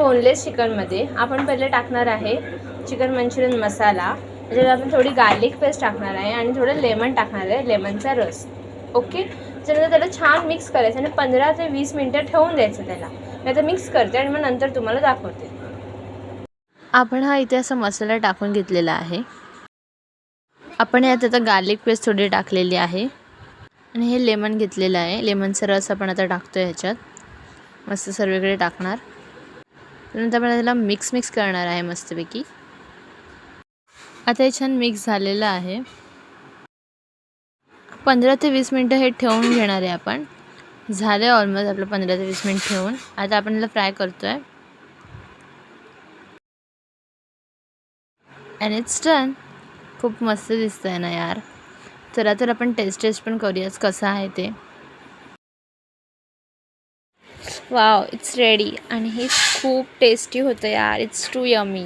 Boneless चिकनमध्ये आपण पहिले टाकणार आहे चिकन मंचुरियन मसाला, त्याच्यात आपण थोडी गार्लिक पेस्ट टाकणार आहे आणि थोडं लेमन टाकणार आहे, लेमनचा रस. ओके. त्याच्यानंतर त्याला छान मिक्स करायचं आणि 15 ते 20 मिनटं ठेवून द्यायचं त्याला. मी आता मिक्स करते आणि मग नंतर तुम्हाला दाखवते. आपण हा इथे असा मसाला टाकून घेतलेला आहे. आपण यात आता गार्लिक पेस्ट थोडी टाकलेली आहे आणि हे लेमन घेतलेलं आहे. लेमनचा रस आपण आता टाकतो ह्याच्यात. मस्त सर्वीकडे टाकणार. त्यानंतर आपण त्याला मिक्स करणार आहे मस्तपैकी. आता हे छान मिक्स झालेलं आहे. 15 ते 20 मिनटं हे ठेवून घेणार आहे आपण. झालं आहे ऑलमोस्ट आपलं 15 ते 20 मिनिट ठेवून. आता आपण याला फ्राय करतो आहे. And it's done. खूप मस्त दिसतं आहे ना यार. चला तर आपण टेस्ट पण करूयाच कसं आहे ते. Wow, it's ready. आणि हे खूप टेस्टी होतं यार. It's too yummy.